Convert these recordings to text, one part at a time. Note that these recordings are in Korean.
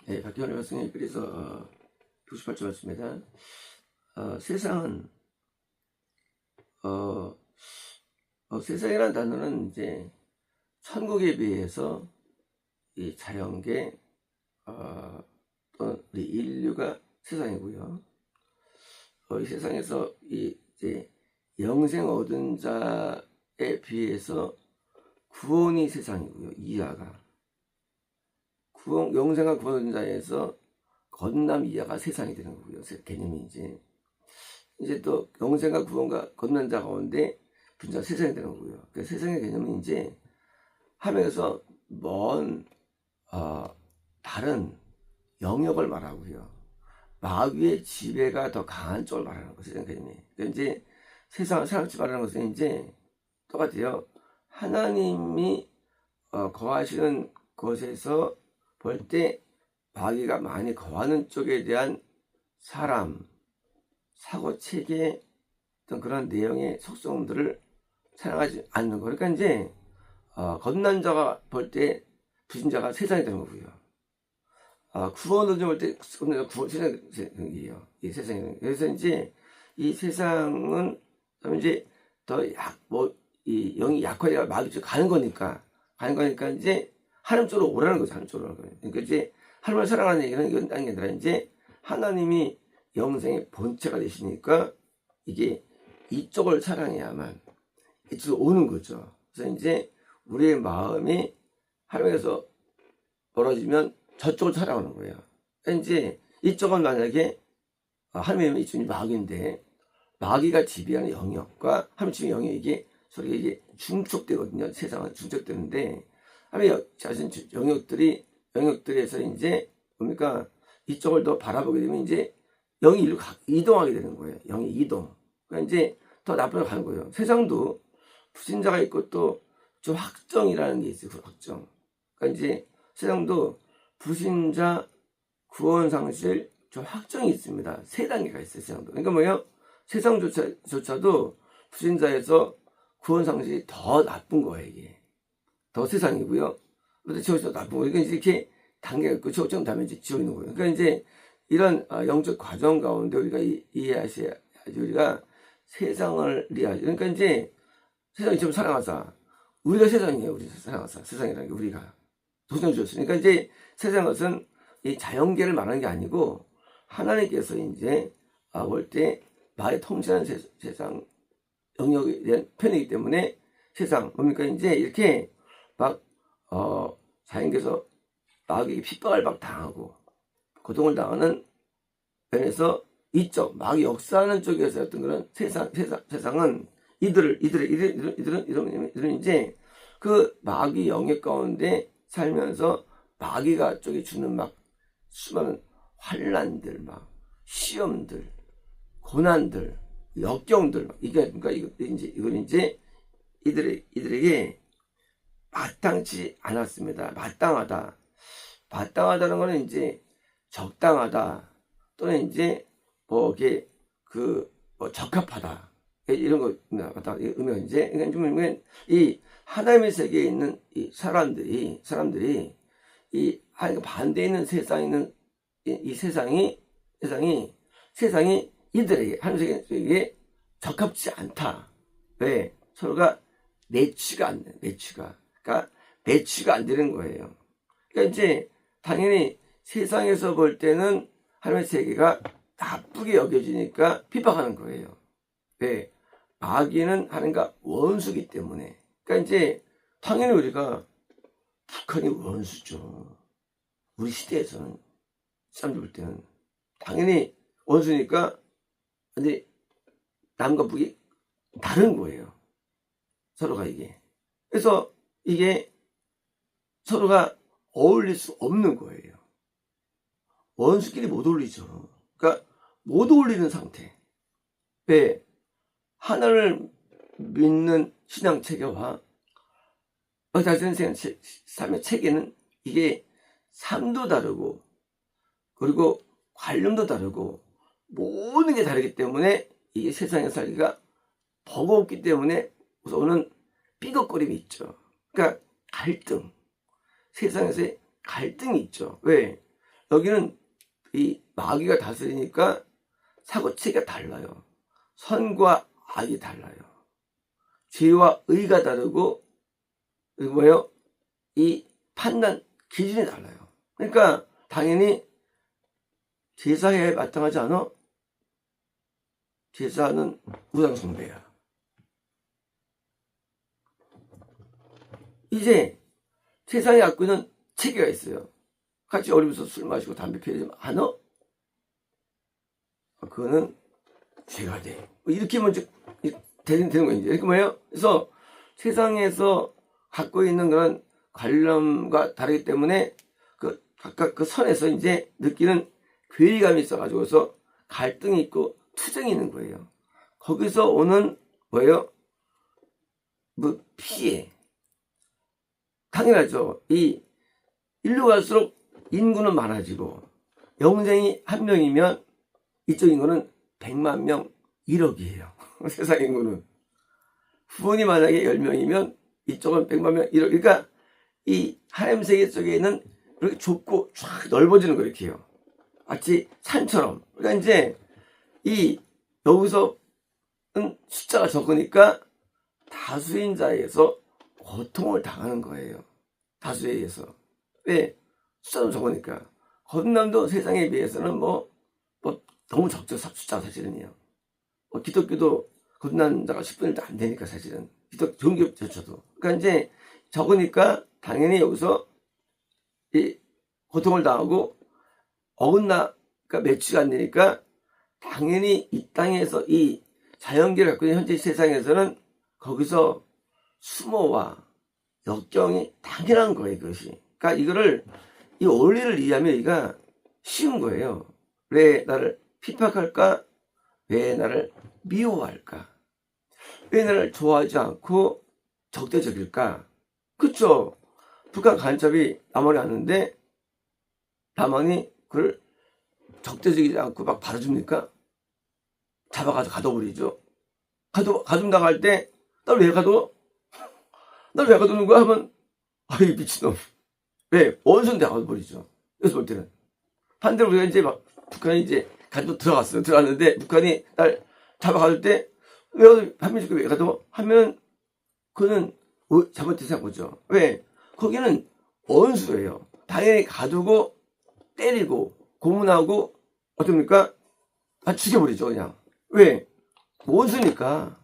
네, 박기환의 말씀이 그래서 68조 맞습니다. 세상은 세상이라는 단어는 이제 천국에 비해서 이 자연계 또는 우리 인류가 세상이고요. 이 세상에서 이제 영생 얻은 자에 비해서 구원이 세상이고요. 이하가 영생과 구원 얻은 자에서 건남 이하가 세상이 되는 거고요. 개념이 이제 또 영생과 구원과 건넌 자 가운데 분자 세상이 되는 거고요. 그러니까 세상의 개념은 이제 하면서 먼 다른 영역을 말하고요. 마귀의 지배가 더 강한 쪽을 말하는 거죠. 세상 개념이. 그러니까 이제 세상을 사랑치 말하는 것은 이제 똑같아요. 하나님이 거하시는 곳에서 볼 때 마귀가 많이 거하는 쪽에 대한 사람, 사고 체계 어떤 그런 내용의 속성들을 사랑하지 않는 거. 그러니까 이제 겁난 자가 볼 때 불신자가 세상이 되는 거고요. 구원을 볼 때 세상이에요. 이 세상이. 그래서 이제 이 세상은 이제 이 영이 약화되어 마귀 쪽으로 가는 거니까 이제 하나님 쪽으로 오라는 거죠. 하나님 쪽으로. 그러니까 이제 하나님을 사랑하는 얘기는 이건 딴 게 아니라 이제 하나님이 영생의 본체가 되시니까 이게 이쪽을 사랑해야만 이쪽으로 오는 거죠. 그래서 이제 우리의 마음이 하나님에서 멀어지면 저쪽을 사랑하는 거예요. 그러니까 이제 이쪽은 만약에 하나님의 이쪽이 마귀인데 마귀가 지배하는 영역과 하나님 지배 영역이 서로 이게 중첩되거든요. 세상은 중첩되는데 하나님의 자신 영역들에서 이제 뭡니까 이쪽을 더 바라보게 되면 이제 영이 일로 이동하게 되는 거예요. 영이 이동. 그러니까 이제 더 나쁜 데 가는 거예요. 세상도 불신자가 있고 또 좀 확정이라는 게 있어요. 확정. 그러니까 이제 세상도 불신자 구원 상실 좀 확정이 있습니다. 세 단계가 있어요. 세상도. 그러니까 뭐예요? 세상조차도 불신자에서 구원 상실이 더 나쁜 거예요. 이게 더 세상이고요. 근데 저기서 나쁜 거예요. 그러니까 이렇게 단계가 있고 저쪽 다음에 이제 지워 있는 거예요. 그러니까 이제 이런 영적 과정 가운데 우리가 이해하셔야지. 우리가 세상을 이해하죠. 그러니까 이제 세상이 좀 사랑하자. 우리가 세상이에요. 우리 사랑하자. 세상이라는 게 우리가 도전을 주셨으니까 이제 세상 것은 이 자연계를 말하는 게 아니고 하나님께서 이제 볼 때 나의 통치하는 세상 영역에 대한 편이기 때문에 세상 뭡니까 이제 이렇게 막 자연계에서 마귀에게 핍박을 막 당하고 고통을 당하는 면에서 이쪽 마귀 역사하는 쪽에서 어떤 그런 세상은 이들은 이제 그 마귀 영역 가운데 살면서 마귀가 쪽에 주는 막 수많은 환란들 막 시험들 고난들 역경들 그러니까 이건 이제 이들에게 마땅치 않았습니다. 마땅하다는 거는 이제 적당하다 또는 이제 이게 적합하다 이런 거 의미가 이제 그러니까 이 하나님의 세계에 있는 이 사람들이 이 하나님과 반대에 있는 세상에 있는 이 세상이 이들에게 하나님 세계에 적합지 않다. 왜? 서로가 매치가 안 돼. 그러니까 매치가 안 되는 거예요. 그러니까 이제 당연히 세상에서 볼 때는 하나님의 세계가 나쁘게 여겨지니까 핍박하는 거예요. 왜? 마귀는 하나님과 원수기 때문에. 그러니까 이제 당연히 우리가 북한이 원수죠. 우리 시대에서는 사람들 볼 때는 당연히 원수니까 근데 남과 북이 다른 거예요. 서로가 이게. 그래서 이게 서로가 어울릴 수 없는 거예요. 원수끼리 못 어울리죠. 그러니까 못 어울리는 상태. 왜? 하나를 믿는 신앙 체계와 자신의 삶의 체계는 이게 삶도 다르고 그리고 관념도 다르고 모든 게 다르기 때문에 이게 세상에 살기가 버거웠기 때문에 오는 삐걱거림이 있죠. 그러니까 갈등. 세상에서의 갈등이 있죠. 왜? 여기는 이 마귀가 다스리니까 사고체계가 달라요. 선과 악이 달라요. 죄와 의가 다르고, 그리고 뭐예요? 이 판단 기준이 달라요. 그러니까 당연히 제사에 마땅하지 않아? 제사는 우상 숭배야. 이제 세상에 갖고 있는 체계가 있어요. 같이 어리면서 술 마시고 담배 피우지 않아? 그거는 죄가 돼. 이렇게 먼저 되는 거예요. 이렇게 뭐예요? 그래서 세상에서 갖고 있는 그런 관념과 다르기 때문에 각각 그 선에서 이제 느끼는 괴리감이 있어가지고서 갈등이 있고 투쟁이 있는 거예요. 거기서 오는 뭐예요? 뭐 피해. 당연하죠. 이 일로 갈수록 인구는 많아지고 영생이 한 명이면 이쪽 인구는 100만 명, 1억이에요. 세상 인구는. 후원이 만약에 10명이면 이쪽은 100만 명, 1억. 그러니까 이 하렘 세계 쪽에는 이렇게 좁고 쫙 넓어지는 거 이렇게 해요. 마치 산처럼. 그러니까 이제 여기서는 숫자가 적으니까 다수인자에서 고통을 당하는 거예요. 다수에 의해서. 왜? 숫자도 적으니까. 거듭남도 세상에 비해서는 너무 적죠. 숫자가 사실은요. 기독교도 거듭난 자가 10분의 1도 안 되니까 사실은. 종교조차도. 그러니까 이제 적으니까 당연히 여기서 이 고통을 당하고 그러니까 매치가 안 되니까 당연히 이 땅에서 이 자연계를 갖고 있는 현재 세상에서는 거기서 수모와 역경이 당연한 거예요, 그것이. 그러니까 이거를, 이 원리를 이해하면 여기가 쉬운 거예요. 왜 나를 핍박할까? 왜 나를 미워할까? 왜 나를 좋아하지 않고 적대적일까? 그쵸? 북한 간첩이 남한에 왔는데 남한이 그걸 적대적이지 않고 막 받아줍니까? 잡아가지고 가둬버리죠. 가둔다고 할 때 날 왜 가둬? 날 왜 가두는 거야? 하면 아이 미친놈. 왜? 원수인데 가둬버리죠. 그래서 볼 때는. 반대로 우리가 이제 북한이 이제 가지고 들어갔는데 북한이 날 잡아가둘 때 왜 한민족이 왜 가둬? 하면 그는 잘못된 생각이죠. 왜? 거기는 원수예요. 당연히 가두고 때리고 고문하고 어떻습니까? 죽여버리죠 그냥. 왜? 원수니까.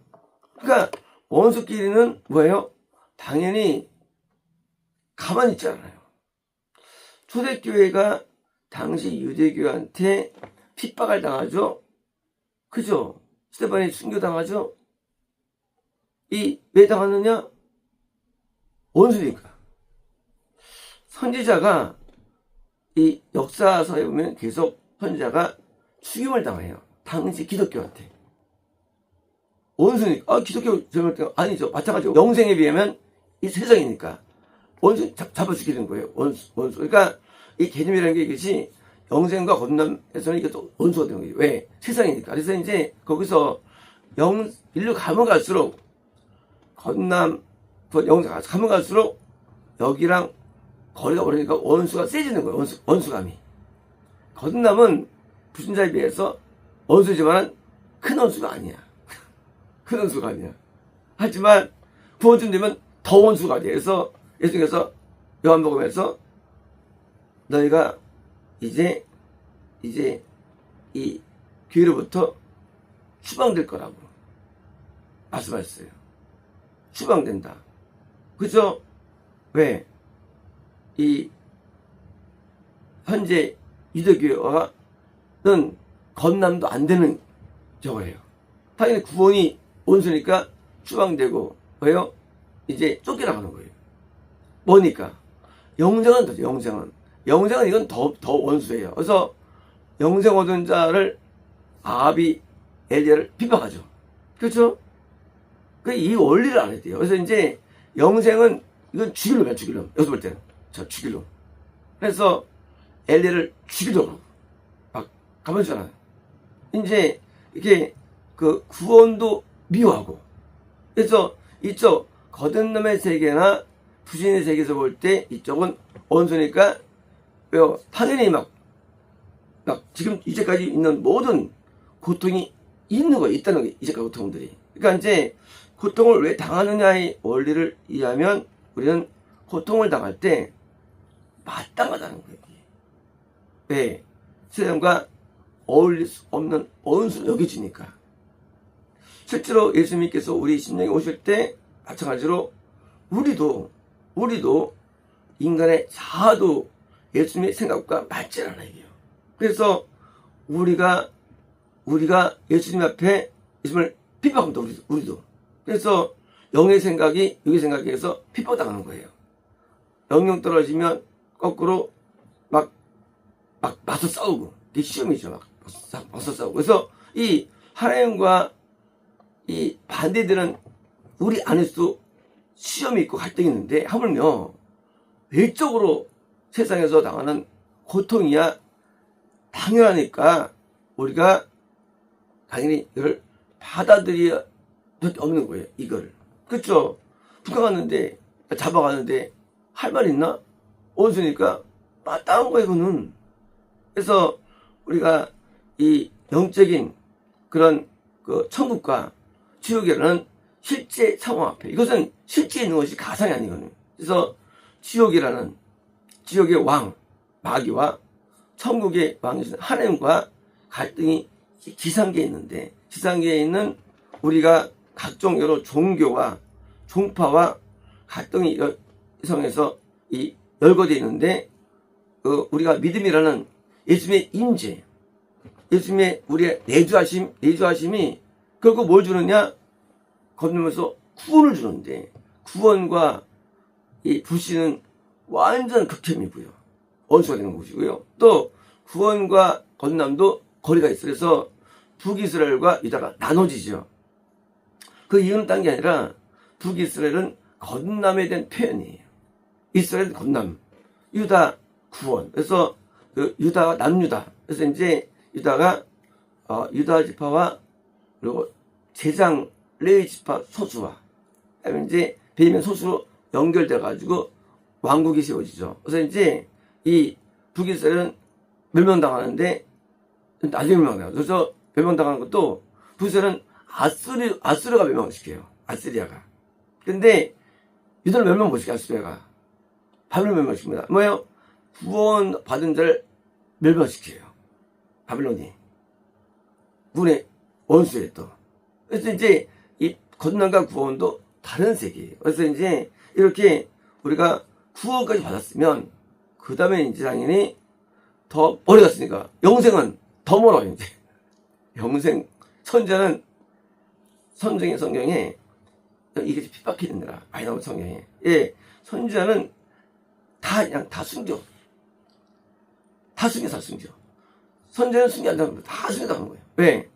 그러니까 원수끼리는 뭐예요? 당연히 가만히 있지 않아요. 초대교회가 당시 유대교한테 핍박을 당하죠. 그죠? 스테반이 순교당하죠. 왜 당하느냐? 원수니까. 선지자가 이 역사서에 보면 계속 선지자가 죽임을 당해요. 당시 기독교한테. 원수니까. 기독교 젊을 아니죠. 마찬가지로 영생에 비하면 이 세상이니까 원수 잡아 죽이는 거예요. 원수. 그러니까 이 개념이라는 게 이것이 영생과 거듭남에서는 이게 또 원수가 되는 거예요. 왜? 세상이니까. 그래서 이제 거기서 인류 가면 갈수록 거듭남, 영생 가면 갈수록 여기랑 거리가 멀으니까 원수가 세지는 거예요. 원수감이. 거듭남은 불신자에 비해서 원수지만 큰 원수가 아니야. 큰 원수가 아니야. 하지만 구원쯤 되면 더 원수가 돼. 그래서 예수님께서 요한복음에서 너희가 이제 이 교회로부터 추방될 거라고 말씀하셨어요. 추방된다. 그죠? 왜? 현재 유대교회와는 건남도 안 되는 저거예요. 당연히 구원이 원수니까 추방되고, 왜요? 이제 쫓겨나가는 거예요. 뭐니까? 영생은 더죠, 영생은 이건 더 원수예요. 그래서 영생 얻은 자를 아합이 엘리야를 핍박하죠. 그렇죠? 이 원리를 알아야 돼요. 그래서 이제 영생은 이건 죽일놈이야, 죽일놈. 여기서 볼 때는. 죽일놈. 그래서 엘리야를 죽이려고 막 가만있잖아요. 이제 이게 구원도 미워하고. 그래서 이쪽 거듭남의 세계나 부신의 세계에서 볼 때 이쪽은 원수니까 당연히 막 지금 이제까지 있는 모든 고통이 있는 거예요. 있다는 거예요. 이제까지 고통들이. 그러니까 이제 고통을 왜 당하느냐의 원리를 이해하면 우리는 고통을 당할 때 마땅하다는 거예요. 왜? 세상과 어울릴 수 없는 원수로 여겨지니까. 실제로 예수님께서 우리 심령에 오실 때 마찬가지로 우리도 인간의 자아도 예수님의 생각과 맞지 않아요. 그래서 우리가 예수님 앞에 예수님을 핍박합니다. 우리도. 그래서 영의 생각이 육의 생각에 해서 핍박당하는 거예요. 영영 떨어지면 거꾸로 막 맞서 싸우고, 이게 시험이죠. 맞서 싸우고. 그래서 이 하나님과 이 반대되는 우리 안에서도 시험이 있고 갈등이 있는데, 하물며 외적으로 세상에서 당하는 고통이야 당연하니까 우리가 당연히 이걸 받아들여야 없는 거예요. 이거를. 그렇죠? 북한 잡아가는데 할 말 있나? 원수니까 마땅한 거예요. 이거는. 그래서 우리가 이 영적인 그런 그 천국과 지옥이라는 실제 상황 앞에, 이것은 실제 있는 것이 가상이 아니거든요. 그래서 지옥의 왕 마귀와 천국의 왕이신 하나님과 갈등이 지상계에 있는데, 지상계에 있는 우리가 각종 여러 종교와 종파와 갈등이 성에서 이 열거되어 있는데, 우리가 믿음이라는 예수님의 임재, 예수님의 우리의 내주하심이 결국 뭘 주느냐? 건너면서 구원을 주는데, 구원과 이 불신은 완전 극혐이고요. 원수가 되는 것이고요. 또 구원과 건남도 거리가 있어요. 그래서 북이스라엘과 유다가 나눠지죠. 그 이유는 딴 게 아니라 북이스라엘은 건남에 대한 표현이에요. 이스라엘은 건남, 유다 구원. 그래서 그 유다가 남유다. 그래서 이제 유다가 유다 지파와 그리고 제장 레위 지파 소수와 그다음에 이제 베냐민 소수로 연결돼 가지고 왕국이 세워지죠. 그래서 이제 이 북이스라엘은 멸망당하는데 나중에 멸망당해요. 그래서 멸망당하는 것도 북이스라엘은 아수르가 멸망시켜요. 아시리아가. 근데 유다를 멸망 못 시켜요. 아수리아가. 바벨론 멸망시킵니다. 뭐예요? 구원 받은 자를 멸망시켜요. 바벨론이. 문의 원수에 또. 그래서 이제 이 건난과 구원도 다른 세계예요. 그래서 이제 이렇게 우리가 구원까지 받았으면 그 다음에 이제 당연히 더 멀리 갔으니까 영생은 더 멀어요. 이제 영생 선자는 성경에 이게 핍박했느라 많이 나온 성경에 선자는 다 숨겨. 다 숨겨. 선자는 숨기 안 당하는 거예요. 다 숨겨당하는 거예요. 왜?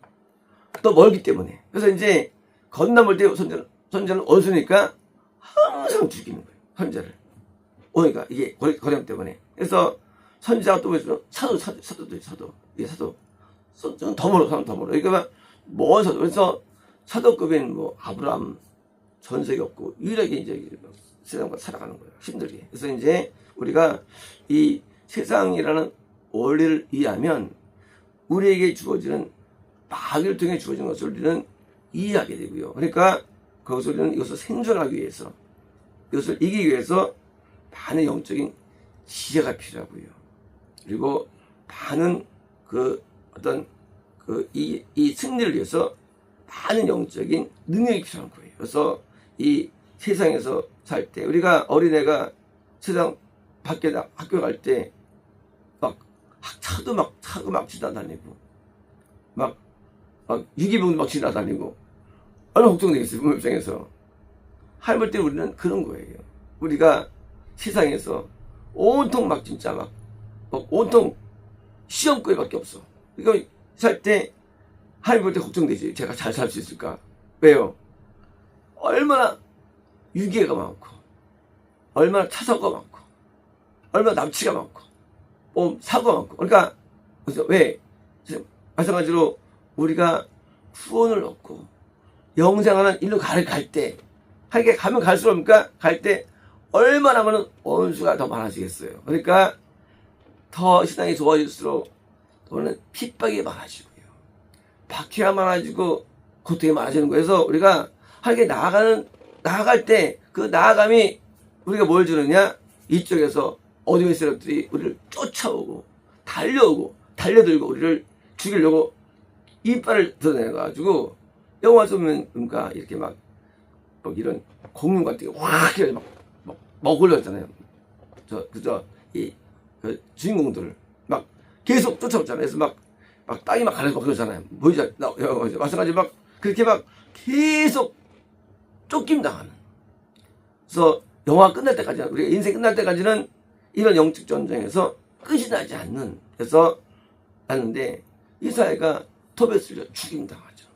또 멀기 때문에. 그래서 이제 건너물 때 선자는 원수니까 항상 죽이는 거예요. 선자를. 그러니까 이게 거령 때문에. 그래서 선자가 또 보여주면 사도도. 이게 사도. 더 멀어. 그러니까 먼 사도. 그래서 사도급인 뭐 아브라함 전sek이 없고 유일하게 이제 세상과 살아가는 거예요. 힘들게. 그래서 이제 우리가 이 세상이라는 원리를 이해하면 우리에게 주어지는 마귀를 통해 주어진 것을 우리는 이해하게 되고요. 그러니까 그것을 우리는 이것을 생존하기 위해서, 이것을 이기기 위해서 많은 영적인 지혜가 필요하고요. 그리고 많은 이 승리를 위해서 많은 영적인 능력이 필요한 거예요. 그래서 이 세상에서 살 때, 우리가 어린애가 세상 밖에 학교 갈 때 차도 막 지나다니고, 막 유기병도 막 지나다니고, 얼마나 걱정되겠어요, 부모 입장에서. 할머니 때 우리는 그런 거예요. 우리가 세상에서 온통 온통 시험거리밖에 없어. 그러니까 살 때, 할머니 볼 때 걱정되지. 제가 잘 살 수 있을까? 왜요? 얼마나 유기가 많고, 얼마나 차사가 많고, 얼마나 납치가 많고, 사고가 많고. 그러니까, 그래서 왜? 마찬가지로 우리가 구원을 얻고, 영생하는 일로 갈 때, 가면 갈수록 갈 때, 얼마나 많은 원수가 더 많아지겠어요. 그러니까, 더 신앙이 좋아질수록, 또는 핍박이 많아지고요. 박해가 많아지고 고통이 많아지는 거에서 우리가 하나님께 나아갈 때 그 나아감이 우리가 뭘 주느냐? 이쪽에서 어둠의 세력들이 우리를 쫓아오고 달려오고 달려들고 우리를 죽이려고 이빨을 드러내가지고 영화 보면 그러니까 이렇게 막 이런 공룡 같은 게 확 이렇게 막 먹으려잖아요. 그 주인공들을 막 계속 쫓아오잖아요. 그래서 막 땅이 막 가려서 그러잖아요. 보이죠? 마찬가지 막 그렇게 막 계속 쫓김 당하는. 그래서 영화 끝날 때까지는, 우리가 인생 끝날 때까지는 이런 영적 전쟁에서 끝이 나지 않는, 그래서 하는데 이 사회가 토베스를 죽임당하죠.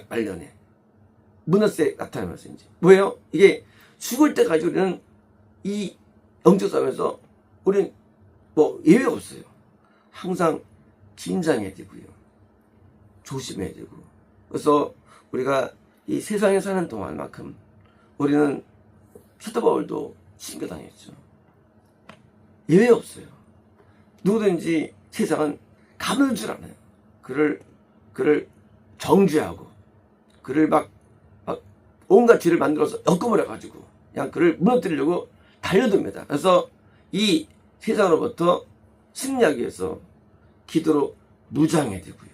말년에. 문화세 나타나면서 이제. 뭐예요? 이게 죽을 때까지 우리는 이 영적 싸움에서 우리는 뭐 예외가 없어요. 항상 긴장해야 되고요. 조심해야 되고. 그래서 우리가 이 세상에 사는 동안만큼 우리는 사도 바울도 징계당했죠. 예외 없어요. 누구든지 세상은 가는 줄 알아요. 그를 정죄하고 그를 막 온갖 죄를 만들어서 엮어버려가지고 그냥 그를 무너뜨리려고 달려듭니다. 그래서 이 세상으로부터 승리하기 위해서 기도로 무장해야 되고요.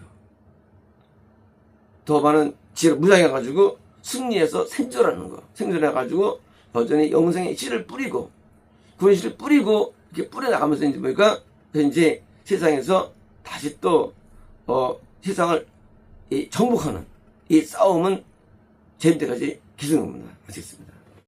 더 많은 지혜로 무장해가지고 승리해서 생존하는 거. 생존해가지고 여전히 영생의 씨를 뿌리고 구원 씨를 뿌리고 이렇게 뿌려나가면서 이제 뭐니까 이제 세상에서 다시 또 세상을 정복하는 이 싸움은 제일 때까지 기승입니다. 마치겠습니다.